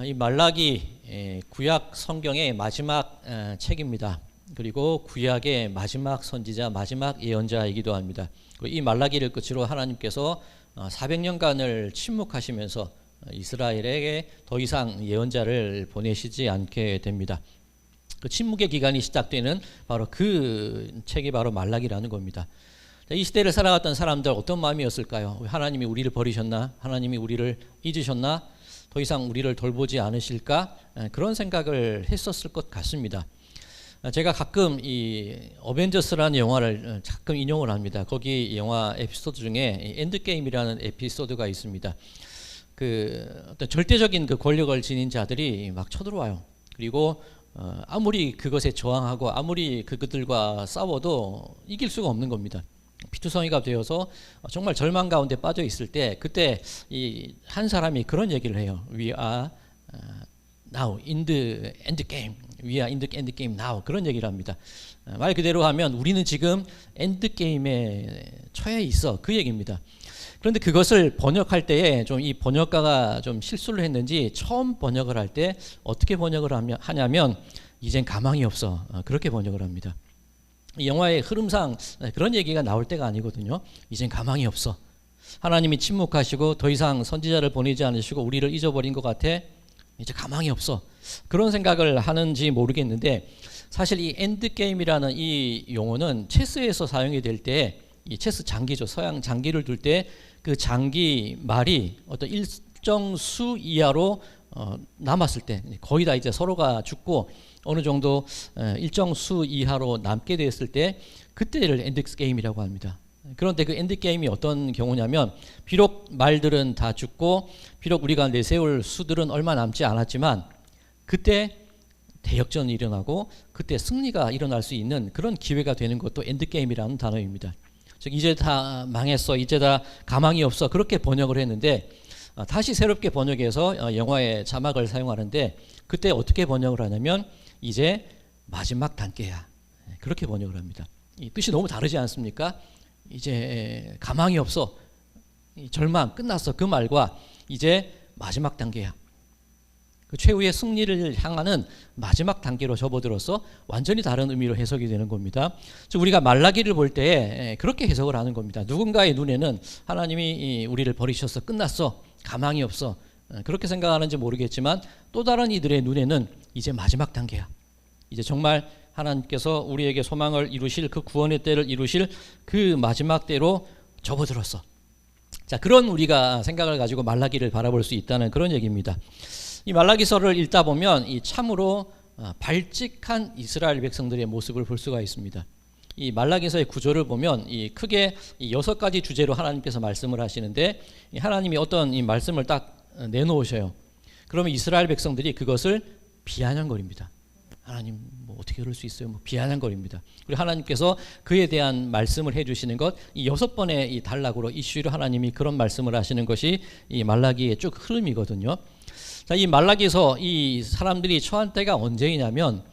이 말라기 구약 성경의 마지막 책입니다. 그리고 구약의 마지막 선지자, 마지막 예언자이기도 합니다. 이 말라기를 끝으로 하나님께서 400년간을 침묵하시면서 이스라엘에게 더 이상 예언자를 보내시지 않게 됩니다. 그 침묵의 기간이 시작되는 바로 그 책이 바로 말라기라는 겁니다. 이 시대를 살아갔던 사람들 어떤 마음이었을까요? 하나님이 우리를 버리셨나? 하나님이 우리를 잊으셨나? 더 이상 우리를 돌보지 않으실까? 그런 생각을 했었을 것 같습니다. 제가 가끔 이 어벤져스라는 영화를 가끔 인용을 합니다. 거기 영화 에피소드 중에 엔드게임이라는 에피소드가 있습니다. 그 어떤 절대적인 그 권력을 지닌 자들이 막 쳐들어와요. 그리고 아무리 그것에 저항하고 아무리 그들과 싸워도 이길 수가 없는 겁니다. 피투성이가 되어서 정말 절망 가운데 빠져 있을 때 그때 이 한 사람이 그런 얘기를 해요. We are now in the end game. We are in the end game now. 그런 얘기를 합니다. 말 그대로 하면 우리는 지금 엔드 게임에 처해 있어. 그 얘기입니다. 그런데 그것을 번역할 때에 좀 이 번역가가 좀 실수를 했는지 처음 번역을 할 때 어떻게 번역을 하냐면 이젠 가망이 없어. 그렇게 번역을 합니다. 이 영화의 흐름상 그런 얘기가 나올 때가 아니거든요. 이젠 가망이 없어. 하나님이 침묵하시고 더 이상 선지자를 보내지 않으시고 우리를 잊어버린 것 같아. 이제 가망이 없어. 그런 생각을 하는지 모르겠는데 사실 이 엔드게임이라는 이 용어는 체스에서 사용이 될 때 이 체스 장기죠. 서양 장기를 둘 때 그 장기 말이 어떤 일정 수 이하로 남았을 때 거의 다 이제 서로가 죽고 어느 정도 일정 수 이하로 남게 됐을 때 그때를 엔드게임이라고 합니다. 그런데 그 엔드게임이 어떤 경우냐면 비록 말들은 다 죽고 비록 우리가 내세울 수들은 얼마 남지 않았지만 그때 대역전이 일어나고 그때 승리가 일어날 수 있는 그런 기회가 되는 것도 엔드게임이라는 단어입니다. 즉 이제 다 망했어, 이제 다 가망이 없어 그렇게 번역을 했는데 다시 새롭게 번역해서 영화의 자막을 사용하는데 그때 어떻게 번역을 하냐면 이제 마지막 단계야 그렇게 번역을 합니다. 이 뜻이 너무 다르지 않습니까? 이제 가망이 없어, 절망 끝났어 그 말과 이제 마지막 단계야 그 최후의 승리를 향하는 마지막 단계로 접어들어서 완전히 다른 의미로 해석이 되는 겁니다. 즉 우리가 말라기를 볼 때 그렇게 해석을 하는 겁니다. 누군가의 눈에는 하나님이 우리를 버리셔서 끝났어, 가망이 없어 그렇게 생각하는지 모르겠지만 또 다른 이들의 눈에는 이제 마지막 단계야. 이제 정말 하나님께서 우리에게 소망을 이루실 그 구원의 때를 이루실 그 마지막 때로 접어들었어. 자, 그런 우리가 생각을 가지고 말라기를 바라볼 수 있다는 그런 얘기입니다. 이 말라기서를 읽다 보면 이 참으로 발칙한 이스라엘 백성들의 모습을 볼 수가 있습니다. 이 말라기서의 구조를 보면 이 크게 6가지 주제로 하나님께서 말씀을 하시는데 하나님이 어떤 이 말씀을 딱 내놓으셔요. 그러면 이스라엘 백성들이 그것을 비아냥거립니다. 하나님 뭐 어떻게 그럴 수 있어요? 뭐 비아냥거립니다. 그리고 하나님께서 그에 대한 말씀을 해주시는 것, 이 6번의 이 단락으로 이슈로 하나님이 그런 말씀을 하시는 것이 이 말라기의 쭉 흐름이거든요. 자, 이 말라기서 이 사람들이 처한 때가 언제이냐면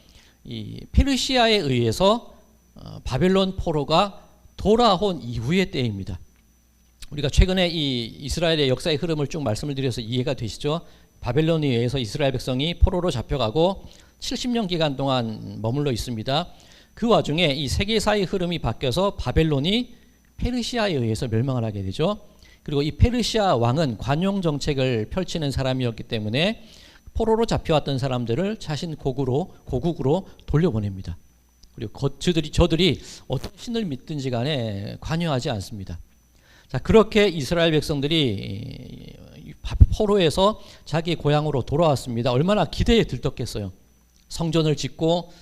이 페르시아에 의해서 바벨론 포로가 돌아온 이후의 때입니다. 우리가 최근에 이 이스라엘의 역사의 흐름을 쭉 말씀을 드려서 이해가 되시죠? 바벨론에 의해서 이스라엘 백성이 포로로 잡혀가고 70년 기간 동안 머물러 있습니다. 그 와중에 이 세계사의 흐름이 바뀌어서 바벨론이 페르시아에 의해서 멸망을 하게 되죠. 그리고 이 페르시아 왕은 관용 정책을 펼치는 사람이었기 때문에 포로로 잡혀왔던 사람들을 자신 고국으로 돌려보냅니다. 그리고 저들이 어떤 신을 믿든지 간에 관여하지 않습니다. 자, 그렇게 이스라엘 백성들이 포로에서 자기 고향으로 돌아왔습니다. 얼마나 기대에 들떴겠어요. 성전을 짓고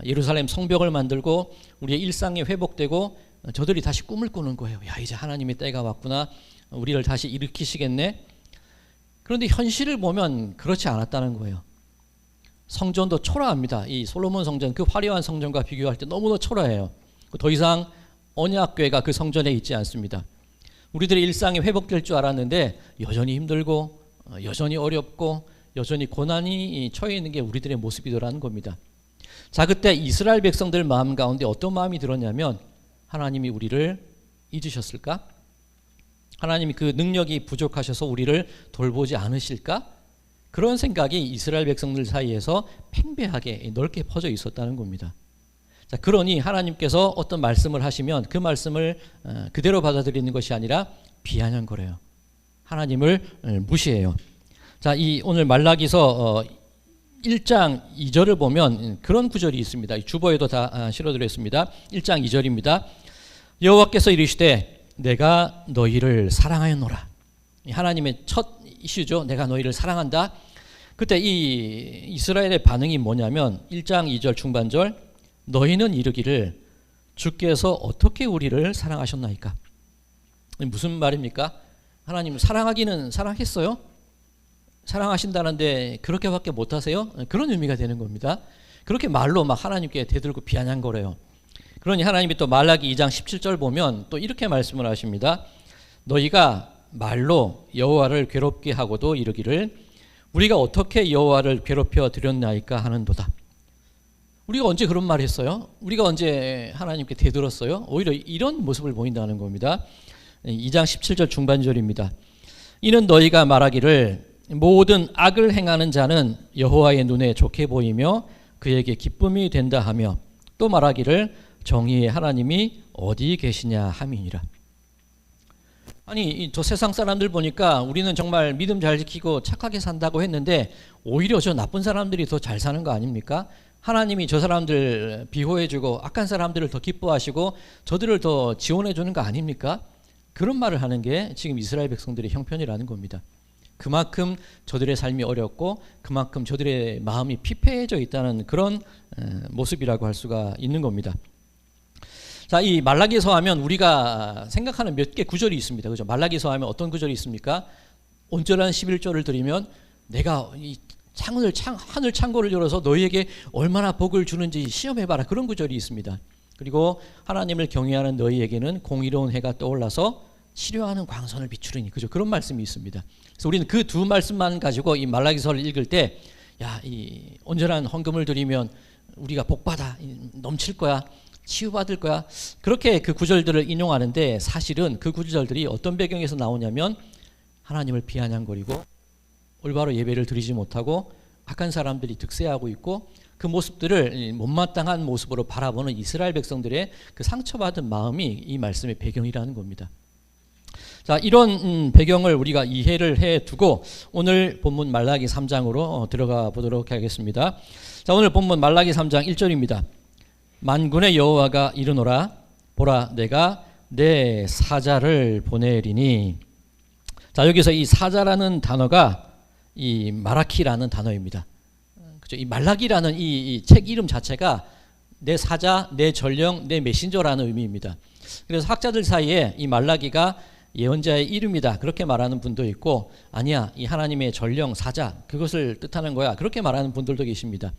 예루살렘 성벽을 만들고 우리의 일상이 회복되고 저들이 다시 꿈을 꾸는 거예요. 야, 이제 하나님의 때가 왔구나. 우리를 다시 일으키시겠네. 그런데 현실을 보면 그렇지 않았다는 거예요. 성전도 초라합니다. 이 솔로몬 성전, 그 화려한 성전과 비교할 때 너무나 초라해요. 더 이상 언약궤가 그 성전에 있지 않습니다. 우리들의 일상이 회복될 줄 알았는데 여전히 힘들고 여전히 어렵고 여전히 고난이 처해 있는 게 우리들의 모습이더라는 겁니다. 자, 그때 이스라엘 백성들 마음 가운데 어떤 마음이 들었냐면 하나님이 우리를 잊으셨을까? 하나님이 그 능력이 부족하셔서 우리를 돌보지 않으실까? 그런 생각이 이스라엘 백성들 사이에서 팽배하게 넓게 퍼져 있었다는 겁니다. 자, 그러니 하나님께서 어떤 말씀을 하시면 그 말씀을 그대로 받아들이는 것이 아니라 비아냥거려요. 하나님을 무시해요. 자, 이 오늘 말라기서 1장 2절을 보면 그런 구절이 있습니다. 주보에도 다 실어드렸습니다. 1장 2절입니다. 여호와께서 이르시되 내가 너희를 사랑하였노라. 하나님의 첫 이슈죠. 내가 너희를 사랑한다. 그때 이 이스라엘의 반응이 뭐냐면 1장 2절 중반절 너희는 이르기를 주께서 어떻게 우리를 사랑하셨나이까. 무슨 말입니까? 하나님 사랑하기는 사랑했어요. 사랑하신다는데 그렇게밖에 못하세요? 그런 의미가 되는 겁니다. 그렇게 말로 막 하나님께 대들고 비아냥거려요. 그러니 하나님이 또 말라기 2장 17절 보면 또 이렇게 말씀을 하십니다. 너희가 말로 여호와를 괴롭게 하고도 이르기를 우리가 어떻게 여호와를 괴롭혀 드렸나이까 하는도다. 우리가 언제 그런 말 했어요? 우리가 언제 하나님께 대들었어요? 오히려 이런 모습을 보인다는 겁니다. 2장 17절 중반절입니다. 이는 너희가 말하기를 모든 악을 행하는 자는 여호와의 눈에 좋게 보이며 그에게 기쁨이 된다 하며 또 말하기를 정의의 하나님이 어디 계시냐 함이니라. 아니 저 세상 사람들 보니까 우리는 정말 믿음 잘 지키고 착하게 산다고 했는데 오히려 저 나쁜 사람들이 더 잘 사는 거 아닙니까? 하나님이 저 사람들 비호해주고 악한 사람들을 더 기뻐하시고 저들을 더 지원해주는 거 아닙니까? 그런 말을 하는 게 지금 이스라엘 백성들의 형편이라는 겁니다. 그만큼 저들의 삶이 어렵고 그만큼 저들의 마음이 피폐해져 있다는 그런 모습이라고 할 수가 있는 겁니다. 자, 이 말라기서 하면 우리가 생각하는 몇 개 구절이 있습니다. 그죠? 말라기서 하면 어떤 구절이 있습니까? 온전한 11조를 드리면 내가 이 하늘 창고를 열어서 너희에게 얼마나 복을 주는지 시험해봐라. 그런 구절이 있습니다. 그리고 하나님을 경외하는 너희에게는 공의로운 해가 떠올라서 치료하는 광선을 비추리니. 그죠? 그런 말씀이 있습니다. 그래서 우리는 그 두 말씀만 가지고 이 말라기서를 읽을 때, 야, 이 온전한 헌금을 드리면 우리가 복받아 넘칠 거야, 치유받을 거야. 그렇게 그 구절들을 인용하는데 사실은 그 구절들이 어떤 배경에서 나오냐면 하나님을 비아냥거리고 올바로 예배를 드리지 못하고 악한 사람들이 득세하고 있고 그 모습들을 못마땅한 모습으로 바라보는 이스라엘 백성들의 그 상처받은 마음이 이 말씀의 배경이라는 겁니다. 자, 이런 배경을 우리가 이해를 해두고 오늘 본문 말라기 3장으로 들어가 보도록 하겠습니다. 자, 오늘 본문 말라기 3장 1절입니다. 만군의 여호와가 이르노라 보라 내가 내 사자를 보내리니. 자, 여기서 이 사자라는 단어가 이 마라키라는 단어입니다. 그죠? 이 말라기라는 이 책 이름 자체가 내 사자, 내 전령, 내 메신저라는 의미입니다. 그래서 학자들 사이에 이 말라기가 예언자의 이름이다 그렇게 말하는 분도 있고 아니야 이 하나님의 전령 사자 그것을 뜻하는 거야 그렇게 말하는 분들도 계십니다.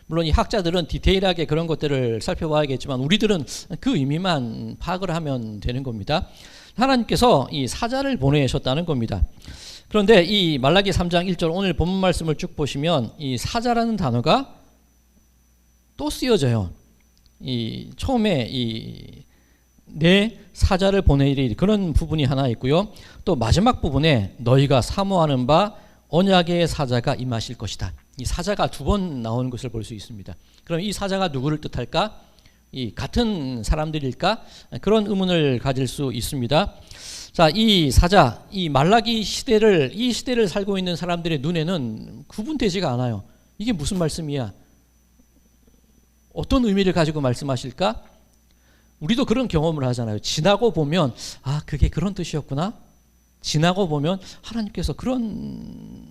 물론 이 학자들은 디테일하게 그런 것들을 살펴봐야겠지만 우리들은 그 의미만 파악을 하면 되는 겁니다. 하나님께서 이 사자를 보내셨다는 겁니다. 그런데 이 말라기 3장 1절 오늘 본문 말씀을 쭉 보시면 이 사자라는 단어가 또 쓰여져요. 이 처음에 이 내 사자를 보내리 그런 부분이 하나 있고요. 또 마지막 부분에 너희가 사모하는 바 언약의 사자가 임하실 것이다. 이 사자가 두 번 나오는 것을 볼 수 있습니다. 그럼 이 사자가 누구를 뜻할까? 이 같은 사람들일까? 그런 의문을 가질 수 있습니다. 자, 이 사자, 이 말라기 시대를 이 시대를 살고 있는 사람들의 눈에는 구분되지가 않아요. 이게 무슨 말씀이야? 어떤 의미를 가지고 말씀하실까? 우리도 그런 경험을 하잖아요. 지나고 보면 아 그게 그런 뜻이었구나. 지나고 보면 하나님께서 그런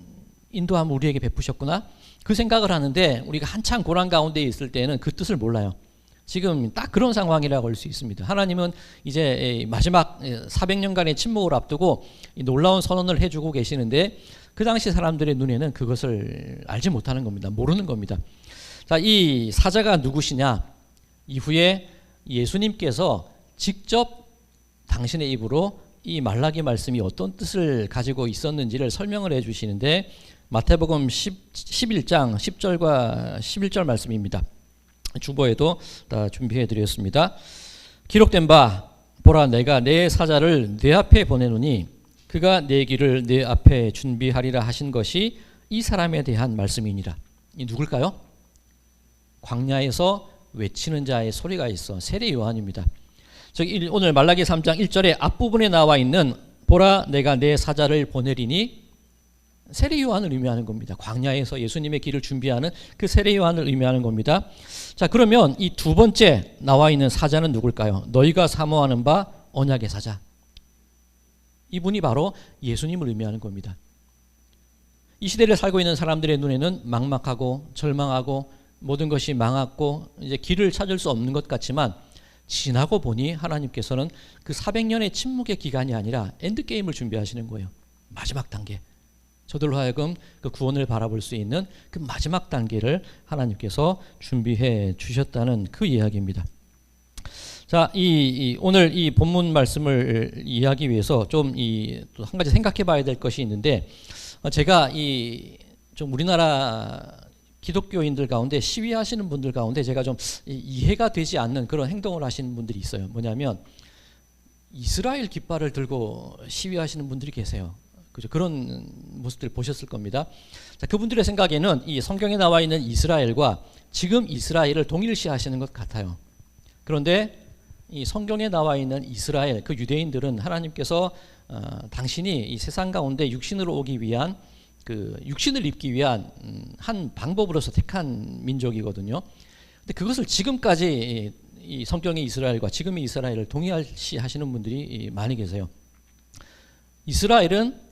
인도함을 우리에게 베푸셨구나. 그 생각을 하는데 우리가 한참 고난 가운데 있을 때는 그 뜻을 몰라요. 지금 딱 그런 상황이라고 할 수 있습니다. 하나님은 이제 마지막 400년간의 침묵을 앞두고 놀라운 선언을 해주고 계시는데 그 당시 사람들의 눈에는 그것을 알지 못하는 겁니다. 모르는 겁니다. 자, 이 사자가 누구시냐? 이후에 예수님께서 직접 당신의 입으로 이 말라기 말씀이 어떤 뜻을 가지고 있었는지를 설명을 해 주시는데 마태복음 11장 10절과 11절 말씀입니다. 주보에도 다 준비해 드렸습니다. 기록된 바 보라 내가 내 사자를 내 앞에 보내노니 그가 내 길을 내 앞에 준비하리라 하신 것이 이 사람에 대한 말씀이니라. 이 누굴까요? 광야에서 외치는 자의 소리가 있어 세례 요한입니다. 오늘 말라기 3장 1절에 앞부분에 나와 있는 보라 내가 내 사자를 보내리니 세례 요한을 의미하는 겁니다. 광야에서 예수님의 길을 준비하는 그 세례 요한을 의미하는 겁니다. 자, 그러면 이 두 번째 나와 있는 사자는 누굴까요? 너희가 사모하는 바 언약의 사자. 이분이 바로 예수님을 의미하는 겁니다. 이 시대를 살고 있는 사람들의 눈에는 막막하고 절망하고 모든 것이 망했고 이제 길을 찾을 수 없는 것 같지만 지나고 보니 하나님께서는 그 400년의 침묵의 기간이 아니라 엔드게임을 준비하시는 거예요. 마지막 단계. 저들로 하여금 그 구원을 바라볼 수 있는 그 마지막 단계를 하나님께서 준비해 주셨다는 그 이야기입니다. 자, 오늘 이 본문 말씀을 이해하기 위해서 좀 또 한 가지 생각해 봐야 될 것이 있는데, 제가 좀 우리나라 기독교인들 가운데 시위하시는 분들 가운데 제가 좀 이해가 되지 않는 그런 행동을 하시는 분들이 있어요. 뭐냐면 이스라엘 깃발을 들고 시위하시는 분들이 계세요. 그죠? 그런 모습들 보셨을 겁니다. 자, 그분들의 생각에는 이 성경에 나와 있는 이스라엘과 지금 이스라엘을 동일시하시는 것 같아요. 그런데 이 성경에 나와 있는 이스라엘, 그 유대인들은 하나님께서 당신이 이 세상 가운데 육신으로 오기 위한 그 육신을 입기 위한 한 방법으로서 택한 민족이거든요. 근데 그것을 지금까지 이 성경의 이스라엘과 지금의 이스라엘을 동일시하시는 분들이 많이 계세요. 이스라엘은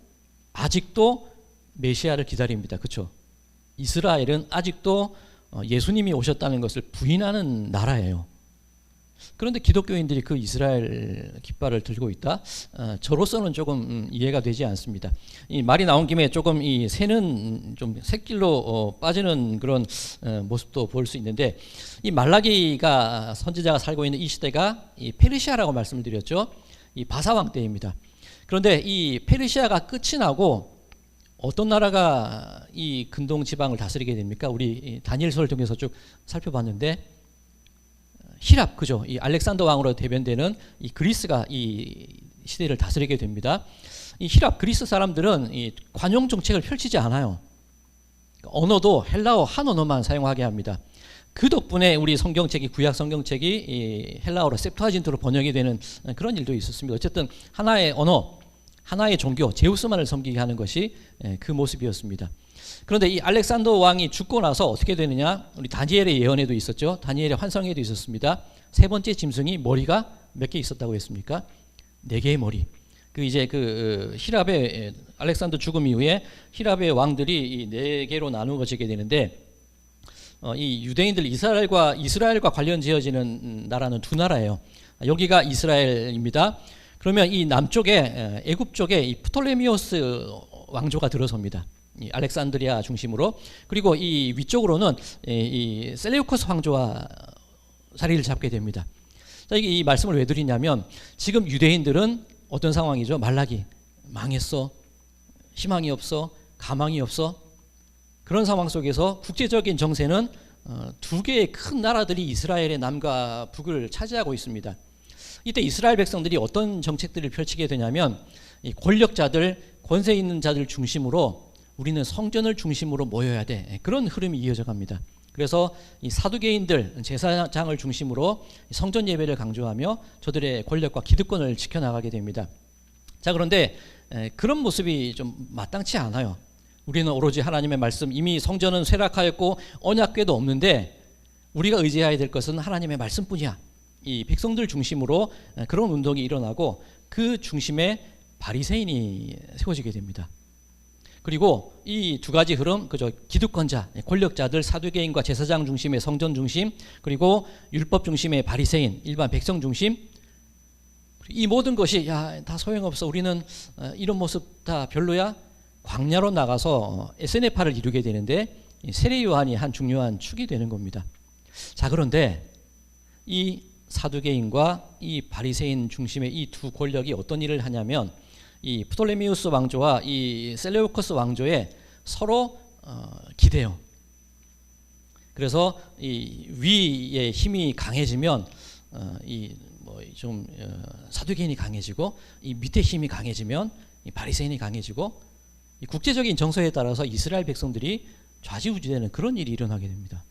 아직도 메시아를 기다립니다. 그렇죠? 이스라엘은 아직도 예수님이 오셨다는 것을 부인하는 나라예요. 그런데 기독교인들이 그 이스라엘 깃발을 들고 있다? 저로서는 조금 이해가 되지 않습니다. 이 말이 나온 김에 조금 이 새는 좀 샛길로 빠지는 그런 모습도 볼 수 있는데, 이 말라기가 선지자가 살고 있는 이 시대가 이 페르시아라고 말씀을 드렸죠. 이 바사왕 때입니다. 그런데 이 페르시아가 끝이 나고 어떤 나라가 이 근동 지방을 다스리게 됩니까? 우리 다니엘서를 통해서 쭉 살펴봤는데 히랍, 그죠? 이 알렉산더 왕으로 대변되는 이 그리스가 이 시대를 다스리게 됩니다. 이 히랍 그리스 사람들은 이 관용 정책을 펼치지 않아요. 언어도 헬라어 한 언어만 사용하게 합니다. 그 덕분에 우리 성경책이, 구약 성경책이 이 헬라어로 septuagint로 번역이 되는 그런 일도 있었습니다. 어쨌든 하나의 언어, 하나의 종교, 제우스만을 섬기게 하는 것이 그 모습이었습니다. 그런데 이 알렉산더 왕이 죽고 나서 어떻게 되느냐? 우리 다니엘의 예언에도 있었죠. 다니엘의 환상에도 있었습니다. 세 번째 짐승이 머리가 몇 개 있었다고 했습니까? 4개의 머리. 히랍의 알렉산더 죽음 이후에 히랍의 왕들이 이 4개로 나누어지게 되는데, 이 유대인들 이스라엘과 관련 지어지는 나라는 2나라예요. 여기가 이스라엘입니다. 그러면 이 남쪽에 애굽 쪽에 이 프톨레미오스 왕조가 들어섭니다. 이 알렉산드리아 중심으로. 그리고 이 위쪽으로는 이 셀레우코스 왕조와 자리를 잡게 됩니다. 자, 이 말씀을 왜 드리냐면 지금 유대인들은 어떤 상황이죠? 말라기, 망했어, 희망이 없어, 가망이 없어. 그런 상황 속에서 국제적인 정세는 2개의 큰 나라들이 이스라엘의 남과 북을 차지하고 있습니다. 이때 이스라엘 백성들이 어떤 정책들을 펼치게 되냐면 이 권력자들, 권세 있는 자들 중심으로 우리는 성전을 중심으로 모여야 돼. 그런 흐름이 이어져 갑니다. 그래서 이 사두개인들, 제사장을 중심으로 성전 예배를 강조하며 저들의 권력과 기득권을 지켜나가게 됩니다. 자, 그런데 그런 모습이 좀 마땅치 않아요. 우리는 오로지 하나님의 말씀, 이미 성전은 쇠락하였고 언약궤도 없는데 우리가 의지해야 될 것은 하나님의 말씀뿐이야. 이 백성들 중심으로 그런 운동이 일어나고 그 중심에 바리새인이 세워지게 됩니다. 그리고 이 2가지 흐름, 그죠? 기득권자, 권력자들, 사두개인과 제사장 중심의 성전 중심, 그리고 율법 중심의 바리새인, 일반 백성 중심. 이 모든 것이 다 소용없어. 우리는 이런 모습 다 별로야. 광야로 나가서 SNF를 이루게 되는데 세례 요한이 한 중요한 축이 되는 겁니다. 자, 그런데 이 사두개인과 이 바리새인 중심의 이 2 권력이 어떤 일을 하냐면 이 프톨레미우스 왕조와 이 셀레우코스 왕조에 서로 기대요. 그래서 이 위의 힘이 강해지면 사두개인이 강해지고, 이 밑에 힘이 강해지면 이 바리새인이 강해지고, 이 국제적인 정서에 따라서 이스라엘 백성들이 좌지우지되는 그런 일이 일어나게 됩니다.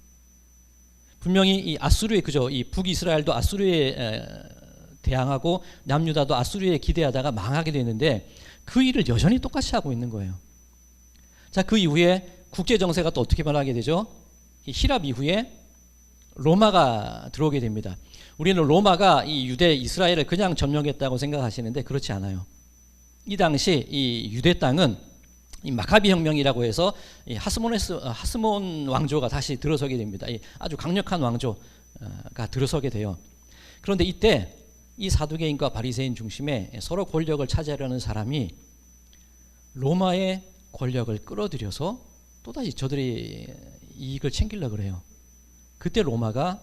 분명히 이 아수르의 그죠, 이 북이스라엘도 아수르에 대항하고 남유다도 아수르에 기대하다가 망하게 되는데 그 일을 여전히 똑같이 하고 있는 거예요. 자, 그 이후에 국제 정세가 또 어떻게 변하게 되죠? 이 히랍 이후에 로마가 들어오게 됩니다. 우리는 로마가 이 유대 이스라엘을 그냥 점령했다고 생각하시는데 그렇지 않아요. 이 당시 이 유대 땅은 이 마카비 혁명이라고 해서 이 하스몬 왕조가 다시 들어서게 됩니다. 이 아주 강력한 왕조가 들어서게 돼요. 그런데 이때 이 사두개인과 바리새인 중심에 서로 권력을 차지하려는 사람이 로마의 권력을 끌어들여서 또다시 저들이 이익을 챙기려고 그래요. 그때 로마가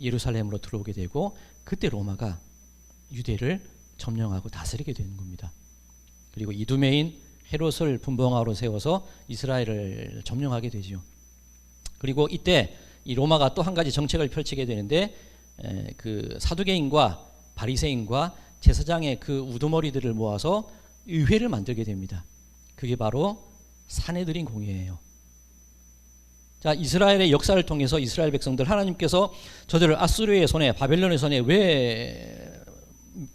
예루살렘으로 들어오게 되고 그때 로마가 유대를 점령하고 다스리게 되는 겁니다. 그리고 이두메인 헤롯을 분봉왕으로 세워서 이스라엘을 점령하게 되죠. 그리고 이때 이 로마가 또 한 가지 정책을 펼치게 되는데 그 사두개인과 바리새인과 제사장의 그 우두머리들을 모아서 의회를 만들게 됩니다. 그게 바로 산헤드린 공의회예요. 자, 이스라엘의 역사를 통해서 이스라엘 백성들 하나님께서 저들을 아수르의 손에 바벨론의 손에 왜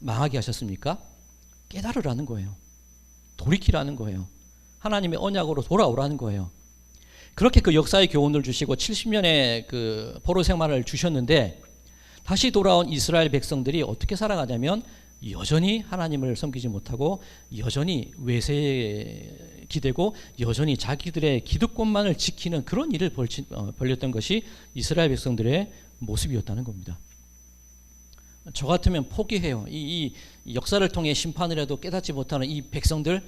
망하게 하셨습니까? 깨달으라는 거예요. 돌이키라는 거예요. 하나님의 언약으로 돌아오라는 거예요. 그렇게 그 역사의 교훈을 주시고 70년의 그 포로 생활을 주셨는데 다시 돌아온 이스라엘 백성들이 어떻게 살아가냐면 여전히 하나님을 섬기지 못하고 여전히 외세에 기대고 여전히 자기들의 기득권만을 지키는 그런 일을 벌였던 것이 이스라엘 백성들의 모습이었다는 겁니다. 저 같으면 포기해요. 이 역사를 통해 심판을 해도 깨닫지 못하는 이 백성들,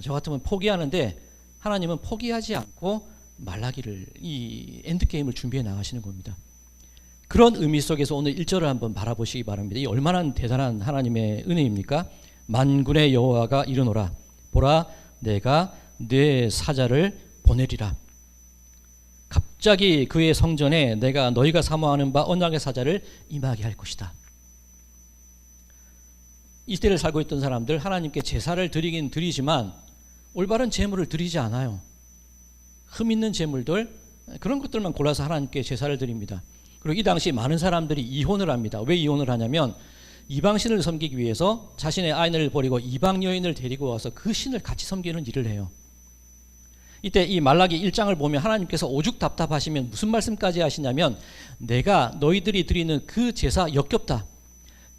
저 같으면 포기하는데 하나님은 포기하지 않고 말라기를, 이 엔드게임을 준비해 나가시는 겁니다. 그런 의미 속에서 오늘 1절을 한번 바라보시기 바랍니다. 이 얼마나 대단한 하나님의 은혜입니까? 만군의 여호와가 이르노라, 보라 내가 내 사자를 보내리라. 갑자기 그의 성전에 내가 너희가 사모하는 바 언약의 사자를 임하게 할 것이다. 이 때를 살고 있던 사람들 하나님께 제사를 드리긴 드리지만 올바른 제물을 드리지 않아요. 흠 있는 제물들, 그런 것들만 골라서 하나님께 제사를 드립니다. 그리고 이 당시 많은 사람들이 이혼을 합니다. 왜 이혼을 하냐면 이방신을 섬기기 위해서 자신의 아내를 버리고 이방 여인을 데리고 와서 그 신을 같이 섬기는 일을 해요. 이때 이 말라기 1장을 보면 하나님께서 오죽 답답하시면 무슨 말씀까지 하시냐면 내가 너희들이 드리는 그 제사 역겹다.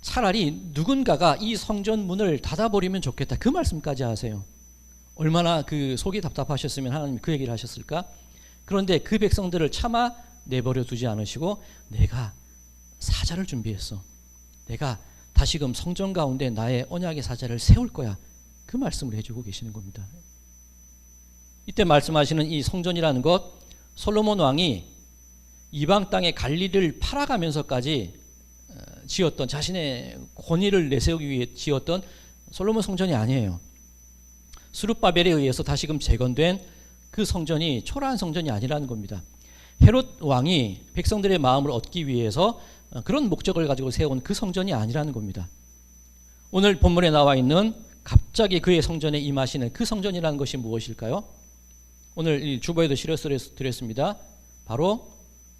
차라리 누군가가 이 성전 문을 닫아버리면 좋겠다. 그 말씀까지 하세요. 얼마나 그 속이 답답하셨으면 하나님이 그 얘기를 하셨을까? 그런데 그 백성들을 차마 내버려 두지 않으시고 내가 사자를 준비했어. 내가 다시금 성전 가운데 나의 언약의 사자를 세울 거야. 그 말씀을 해주고 계시는 겁니다. 이때 말씀하시는 이 성전이라는 것, 솔로몬 왕이 이방 땅의 갈릴리를 팔아가면서까지 지었던, 자신의 권위를 내세우기 위해 지었던 솔로몬 성전이 아니에요. 스룹바벨에 의해서 다시금 재건된 그 성전이 초라한 성전이 아니라는 겁니다. 헤롯 왕이 백성들의 마음을 얻기 위해서 그런 목적을 가지고 세운 그 성전이 아니라는 겁니다. 오늘 본문에 나와 있는 갑자기 그의 성전에 임하시는 그 성전이라는 것이 무엇일까요? 오늘 이 주보에도 실어서 드렸습니다. 바로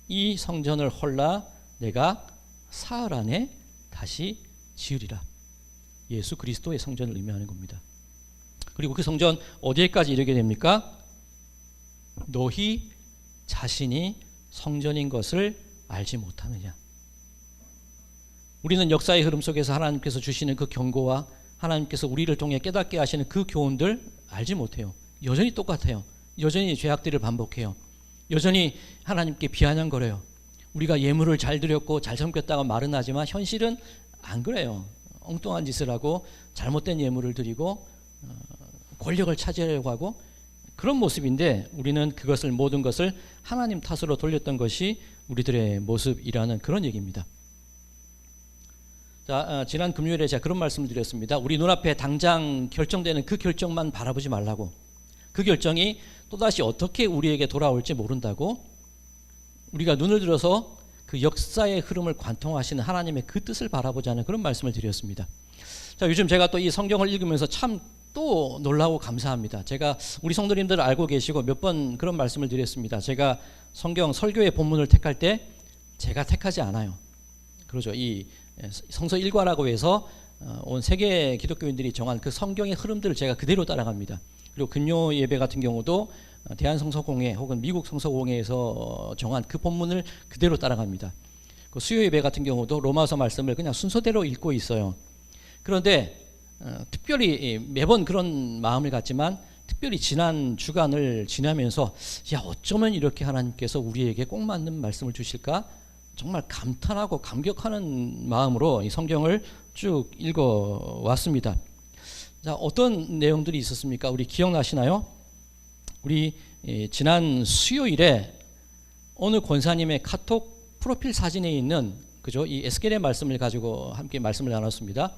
이 성전을 헐라 내가 사흘 안에 다시 지으리라. 예수 그리스도의 성전을 의미하는 겁니다. 그리고 그 성전 어디에까지 이르게 됩니까? 너희 자신이 성전인 것을 알지 못하느냐. 우리는 역사의 흐름 속에서 하나님께서 주시는 그 경고와 하나님께서 우리를 통해 깨닫게 하시는 그 교훈들 알지 못해요. 여전히 똑같아요. 여전히 죄악들을 반복해요. 여전히 하나님께 비아냥거려요. 우리가 예물을 잘 드렸고 잘 섬겼다고 말은 하지만 현실은 안 그래요. 엉뚱한 짓을 하고 잘못된 예물을 드리고 권력을 차지하려고 하고 그런 모습인데 우리는 그것을 모든 것을 하나님 탓으로 돌렸던 것이 우리들의 모습이라는 그런 얘기입니다. 자, 지난 금요일에 제가 그런 말씀을 드렸습니다. 우리 눈앞에 당장 결정되는 그 결정만 바라보지 말라고. 그 결정이 또다시 어떻게 우리에게 돌아올지 모른다고. 우리가 눈을 들어서 그 역사의 흐름을 관통하시는 하나님의 그 뜻을 바라보자는 그런 말씀을 드렸습니다. 자, 요즘 제가 또 이 성경을 읽으면서 참 또 놀라고 감사합니다. 제가 우리 성도님들 알고 계시고 몇 번 그런 말씀을 드렸습니다. 제가 성경 설교의 본문을 택할 때 제가 택하지 않아요. 그러죠. 이 성서 일과라고 해서 온 세계 기독교인들이 정한 그 성경의 흐름들을 제가 그대로 따라갑니다. 그리고 금요 예배 같은 경우도 대한성서공회 혹은 미국 성서공회에서 정한 그 본문을 그대로 따라갑니다. 그 수요 예배 같은 경우도 로마서 말씀을 그냥 순서대로 읽고 있어요. 그런데 특별히 매번 그런 마음을 갖지만 특별히 지난 주간을 지나면서 어쩌면 이렇게 하나님께서 우리에게 꼭 맞는 말씀을 주실까 정말 감탄하고 감격하는 마음으로 이 성경을 쭉 읽어왔습니다. 자, 어떤 내용들이 있었습니까? 우리 기억나시나요? 우리 지난 수요일에 어느 권사님의 카톡 프로필 사진에 있는 그죠? 이 에스겔의 말씀을 가지고 함께 말씀을 나눴습니다.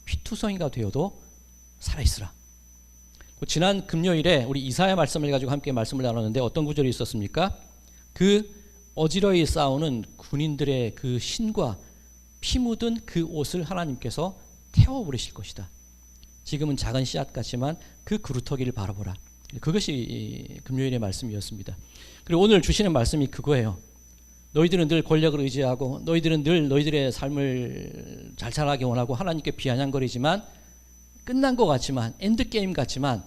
피투성이가 되어도 살아있으라. 지난 금요일에 우리 이사야 말씀을 가지고 함께 말씀을 나눴는데 어떤 구절이 있었습니까? 그 어지러이 싸우는 군인들의 그 신과 피 묻은 그 옷을 하나님께서 태워버리실 것이다. 지금은 작은 씨앗 같지만 그 그루터기를 바라보라. 그것이 금요일의 말씀이었습니다. 그리고 오늘 주시는 말씀이 그거예요. 너희들은 늘 권력을 의지하고 너희들은 늘 너희들의 삶을 잘 살아가기 원하고 하나님께 비아냥거리지만 끝난 것 같지만 엔드게임 같지만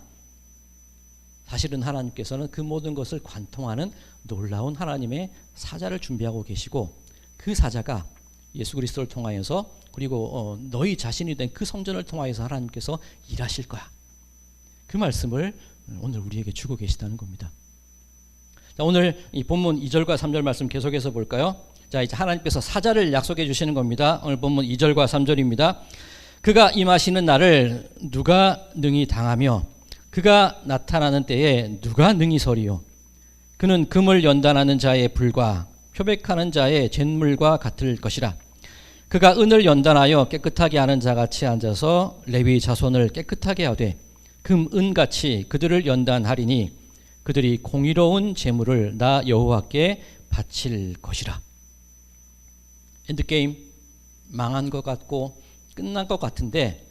사실은 하나님께서는 그 모든 것을 관통하는 놀라운 하나님의 사자를 준비하고 계시고 그 사자가 예수 그리스도를 통하여서 그리고 너희 자신이 된 그 성전을 통하여서 하나님께서 일하실 거야. 그 말씀을 오늘 우리에게 주고 계시다는 겁니다. 자, 오늘 이 본문 2절과 3절 말씀 계속해서 볼까요? 자, 이제 하나님께서 사자를 약속해 주시는 겁니다. 오늘 본문 2절과 3절입니다. 그가 임하시는 날을 누가 능히 당하며 그가 나타나는 때에 누가 능히 서리요. 그는 금을 연단하는 자의 불과 표백하는 자의 잿물과 같을 것이라. 그가 은을 연단하여 깨끗하게 하는 자같이 앉아서 레위 자손을 깨끗하게 하되 금, 은같이 그들을 연단하리니 그들이 공의로운 제물을 나 여호와께 바칠 것이라. 엔드게임 망한 것 같고 끝난 것 같은데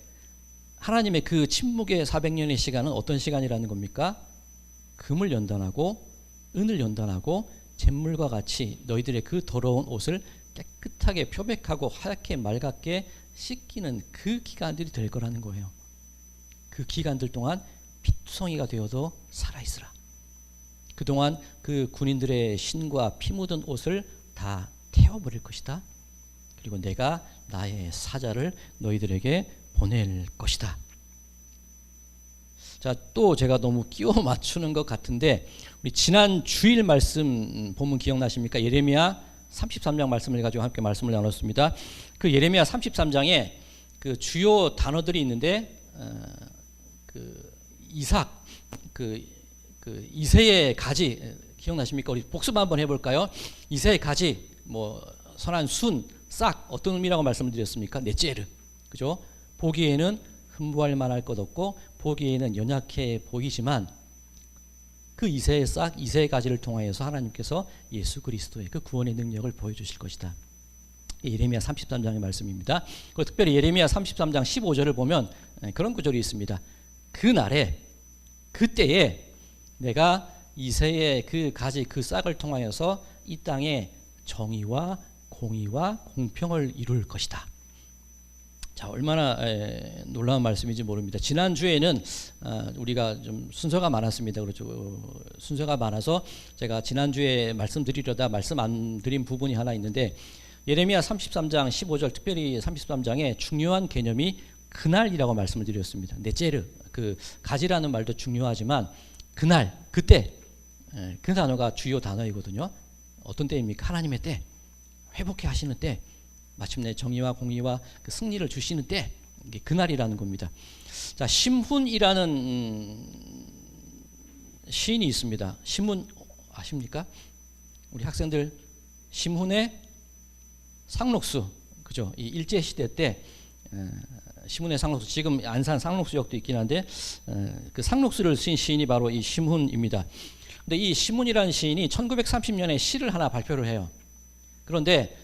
하나님의 그 침묵의 400년의 시간은 어떤 시간이라는 겁니까? 금을 연단하고 은을 연단하고 잿물과 같이 너희들의 그 더러운 옷을 깨끗하게 표백하고 하얗게 맑게 씻기는 그 기간들이 될 거라는 거예요. 그 기간들 동안 피투성이가 되어도 살아있으라. 그동안 그 군인들의 신과 피 묻은 옷을 다 태워버릴 것이다. 그리고 내가 나의 사자를 너희들에게 보낼 것이다. 자, 또 제가 너무 끼워 맞추는 것 같은데 우리 지난 주일 말씀 본문 기억나십니까? 예레미야 33장 말씀을 가지고 함께 말씀을 나눴습니다. 그 예레미야 33장에 그 주요 단어들이 있는데 그 이삭, 그 이새의 가지 기억나십니까? 우리 복습 한번 해볼까요? 이새의 가지, 뭐 선한 순, 싹 어떤 의미라고 말씀을 드렸습니까? 네제르, 그죠? 보기에는 흠부할 만할 것 없고 보기에는 연약해 보이지만 그 이새의 싹, 이새의 가지를 통하여서 하나님께서 예수 그리스도의 그 구원의 능력을 보여주실 것이다. 예레미야 33장의 말씀입니다. 그리고 특별히 예레미야 33장 15절을 보면 그런 구절이 있습니다. 그날에 그때에 내가 이새의 그 가지 그 싹을 통하여서 이 땅에 정의와 공의와 공평을 이룰 것이다. 자, 얼마나 놀라운 말씀인지 모릅니다. 지난주에는 우리가 좀 순서가 많았습니다. 그렇죠. 순서가 많아서 제가 지난주에 말씀드리려다 말씀 안 드린 부분이 하나 있는데 예레미야 33장 15절 특별히 33장에 중요한 개념이 그날이라고 말씀을 드렸습니다. 네제르, 그 가지라는 말도 중요하지만 그날, 그때 그 단어가 주요 단어이거든요. 어떤 때입니까? 하나님의 때, 회복해 하시는 때, 마침내 정의와 공의와 그 승리를 주시는 때, 이게 그날이라는 겁니다. 자, 심훈이라는 시인이 있습니다. 심훈 아십니까? 우리 학생들 심훈의 상록수, 그죠? 이 일제 시대 때 심훈의 상록수, 지금 안산 상록수역도 있긴 한데 그 상록수를 쓴 시인이 바로 이 심훈입니다. 근데 이 심훈이라는 시인이 1930년에 시를 하나 발표를 해요. 그런데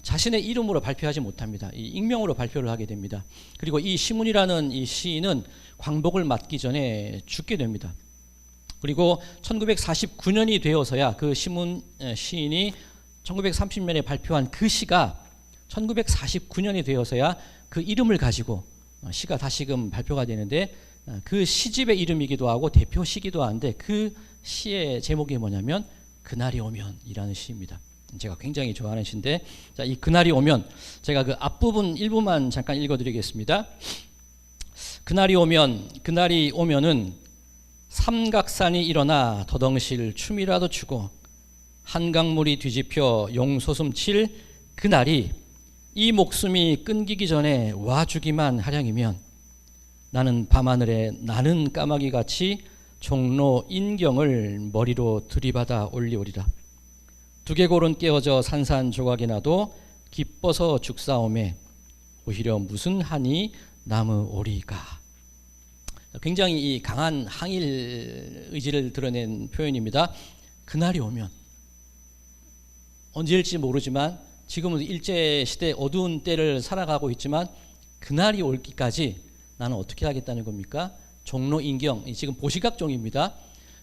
자신의 이름으로 발표하지 못합니다. 이 익명으로 발표를 하게 됩니다. 그리고 이 시몬이라는 이 시인은 광복을 맞기 전에 죽게 됩니다. 그리고 1949년이 되어서야 그 시몬 시인이 1930년에 발표한 그 시가 1949년이 되어서야 그 이름을 가지고 시가 다시금 발표가 되는데, 그 시집의 이름이기도 하고 대표시기도 한데 그 시의 제목이 뭐냐면 그날이 오면이라는 시입니다. 제가 굉장히 좋아하는 시인데, 자, 이 그날이 오면 제가 그 앞부분 일부만 잠깐 읽어드리겠습니다. 그날이 오면은 삼각산이 일어나 더덩실 춤이라도 추고 한강물이 뒤집혀 용솟음칠 그날이 이 목숨이 끊기기 전에 와주기만 하량이면 나는 밤하늘에 나는 까마귀같이 종로 인경을 머리로 들이받아 올리오리라. 두개골은 깨어져 산산조각이 나도 기뻐서 죽사오매 오히려 무슨 한이 남으오리까. 굉장히 이 강한 항일 의지를 드러낸 표현입니다. 그날이 오면, 언제일지 모르지만 지금은 일제시대 어두운 때를 살아가고 있지만 그날이 올기까지 나는 어떻게 하겠다는 겁니까? 종로 인경, 지금 보시각종입니다.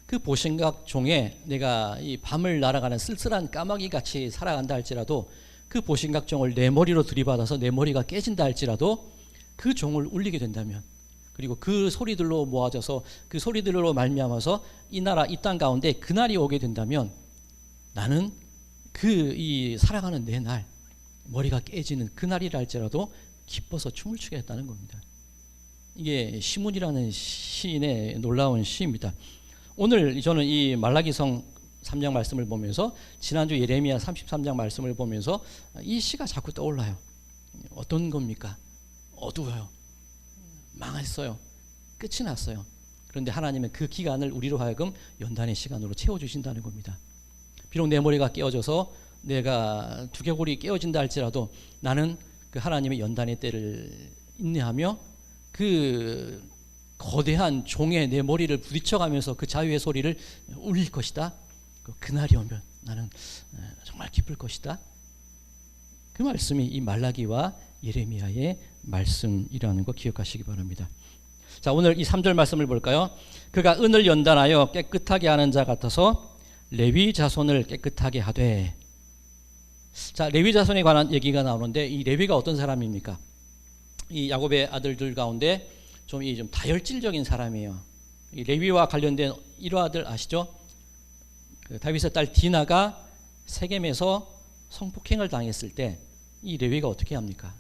그 보시각종에 내가 이 밤을 날아가는 쓸쓸한 까마귀같이 살아간다 할지라도 그 보시각종을 내 머리로 들이받아서 내 머리가 깨진다 할지라도 그 종을 울리게 된다면, 그리고 그 소리들로 모아져서 그 소리들로 말미암아서 이 나라 이 땅 가운데 그날이 오게 된다면 나는 그 이 살아가는 내 날, 머리가 깨지는 그날이라 할지라도 기뻐서 춤을 추겠다는 겁니다. 이게 시몬이라는 시인의 놀라운 시입니다. 오늘 저는 이 말라기성 3장 말씀을 보면서 지난주 예레미야 33장 말씀을 보면서 이 시가 자꾸 떠올라요. 어떤 겁니까? 어두워요. 망했어요. 끝이 났어요. 그런데 하나님은 그 기간을 우리로 하여금 연단의 시간으로 채워주신다는 겁니다. 비록 내 머리가 깨어져서 내가 두개골이 깨어진다 할지라도 나는 그 하나님의 연단의 때를 인내하며 그 거대한 종에 내 머리를 부딪혀가면서 그 자유의 소리를 울릴 것이다. 그날이 오면 나는 정말 기쁠 것이다. 그 말씀이 이 말라기와 예레미야의 말씀이라는 거 기억하시기 바랍니다. 자, 오늘 이 3절 말씀을 볼까요? 그가 은을 연단하여 깨끗하게 하는 자 같아서 레위 자손을 깨끗하게 하되. 자, 레위 자손에 관한 얘기가 나오는데 이 레위가 어떤 사람입니까? 이 야곱의 아들들 가운데 좀 다혈질적인 사람이에요. 이 레위와 관련된 일화들 아시죠? 그 다윗의 딸 디나가 세겜에서 성폭행을 당했을 때 이 레위가 어떻게 합니까?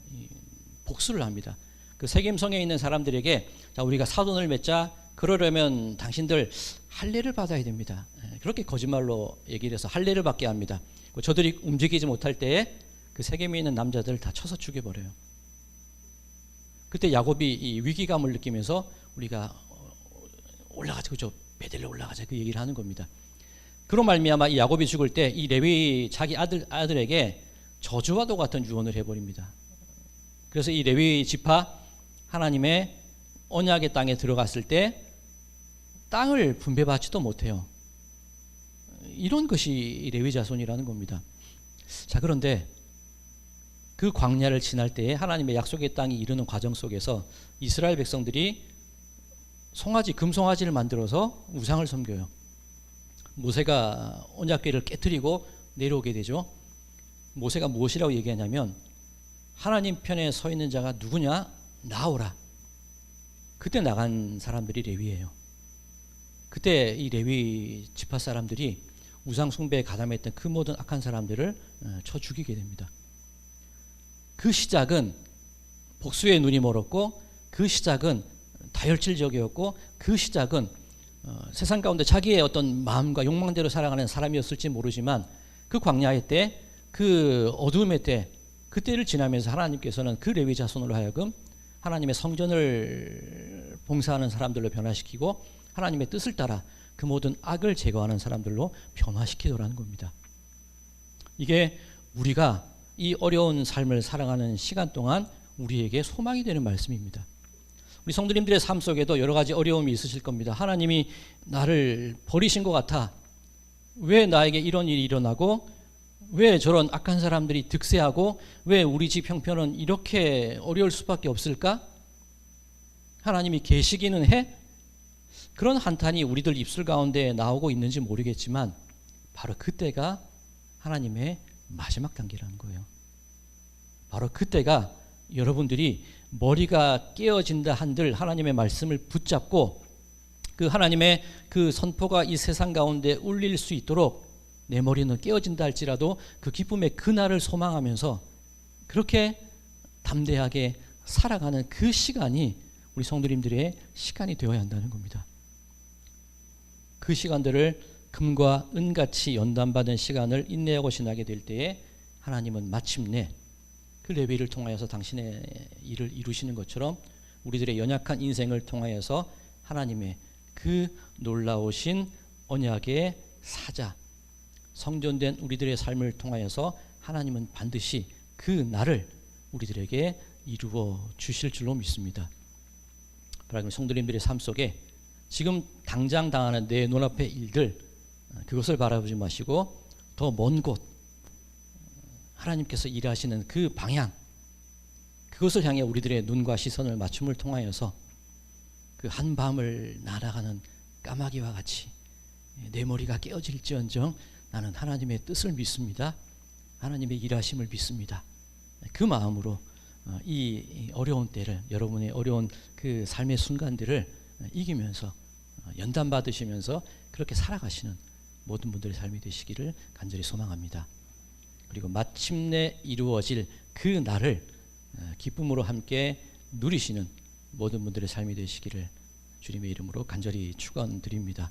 복수를 합니다. 그 세겜 성에 있는 사람들에게 자, 우리가 사돈을 맺자. 그러려면 당신들 할례를 받아야 됩니다. 그렇게 거짓말로 얘기를 해서 할례를 받게 합니다. 저들이 움직이지 못할 때에 그 세겜에 있는 남자들을 다 쳐서 죽여버려요. 그때 야곱이 이 위기감을 느끼면서 우리가 올라가자, 그죠? 베델로 올라가자, 그 얘기를 하는 겁니다. 그런 말미암아 이 야곱이 죽을 때 이 레위 자기 아들에게 저주와도 같은 유언을 해버립니다. 그래서 이 레위 지파 하나님의 언약의 땅에 들어갔을 때 땅을 분배받지도 못해요. 이런 것이 레위 자손이라는 겁니다. 자, 그런데 그 광야를 지날 때에 하나님의 약속의 땅이 이르는 과정 속에서 이스라엘 백성들이 금송아지를 만들어서 우상을 섬겨요. 모세가 언약궤를 깨트리고 내려오게 되죠. 모세가 무엇이라고 얘기하냐면 하나님 편에 서 있는 자가 누구냐? 나오라. 그때 나간 사람들이 레위예요. 그때 이 레위 지파 사람들이 우상 숭배에 가담했던 그 모든 악한 사람들을 쳐 죽이게 됩니다. 그 시작은 복수의 눈이 멀었고, 그 시작은 다혈질적이었고, 그 시작은 세상 가운데 자기의 어떤 마음과 욕망대로 살아가는 사람이었을지 모르지만 그 광야의 때, 그 어두움의 때, 그때를 지나면서 하나님께서는 그 레위 자손으로 하여금 하나님의 성전을 봉사하는 사람들로 변화시키고 하나님의 뜻을 따라 그 모든 악을 제거하는 사람들로 변화시키더라는 겁니다. 이게 우리가 이 어려운 삶을 살아가는 시간 동안 우리에게 소망이 되는 말씀입니다. 우리 성도님들의 삶 속에도 여러 가지 어려움이 있으실 겁니다. 하나님이 나를 버리신 것 같아. 왜 나에게 이런 일이 일어나고 왜 저런 악한 사람들이 득세하고 왜 우리 집 형편은 이렇게 어려울 수밖에 없을까? 하나님이 계시기는 해? 그런 한탄이 우리들 입술 가운데 나오고 있는지 모르겠지만 바로 그때가 하나님의 마지막 단계라는 거예요. 바로 그때가 여러분들이 머리가 깨어진다 한들 하나님의 말씀을 붙잡고 그 하나님의 그 선포가 이 세상 가운데 울릴 수 있도록 내 머리는 깨어진다 할지라도 그 기쁨의 그날을 소망하면서 그렇게 담대하게 살아가는 그 시간이 우리 성도님들의 시간이 되어야 한다는 겁니다. 그 시간들을 금과 은같이 연단받은 시간을 인내하고 지나게 될 때에 하나님은 마침내 그 레위를 통하여서 당신의 일을 이루시는 것처럼 우리들의 연약한 인생을 통하여서 하나님의 그 놀라우신 언약의 사자, 성전된 우리들의 삶을 통하여서 하나님은 반드시 그 날을 우리들에게 이루어 주실 줄로 믿습니다. 바라는 성도님들의 삶 속에 지금 당장 당하는 내 눈앞의 일들, 그것을 바라보지 마시고 더 먼 곳, 하나님께서 일하시는 그 방향, 그것을 향해 우리들의 눈과 시선을 맞춤을 통하여서 그 한밤을 날아가는 까마귀와 같이 내 머리가 깨어질지언정 나는 하나님의 뜻을 믿습니다. 하나님의 일하심을 믿습니다. 그 마음으로 이 어려운 때를, 여러분의 어려운 그 삶의 순간들을 이기면서 연단 받으시면서 그렇게 살아가시는 모든 분들의 삶이 되시기를 간절히 소망합니다. 그리고 마침내 이루어질 그 날을 기쁨으로 함께 누리시는 모든 분들의 삶이 되시기를 주님의 이름으로 간절히 축원드립니다.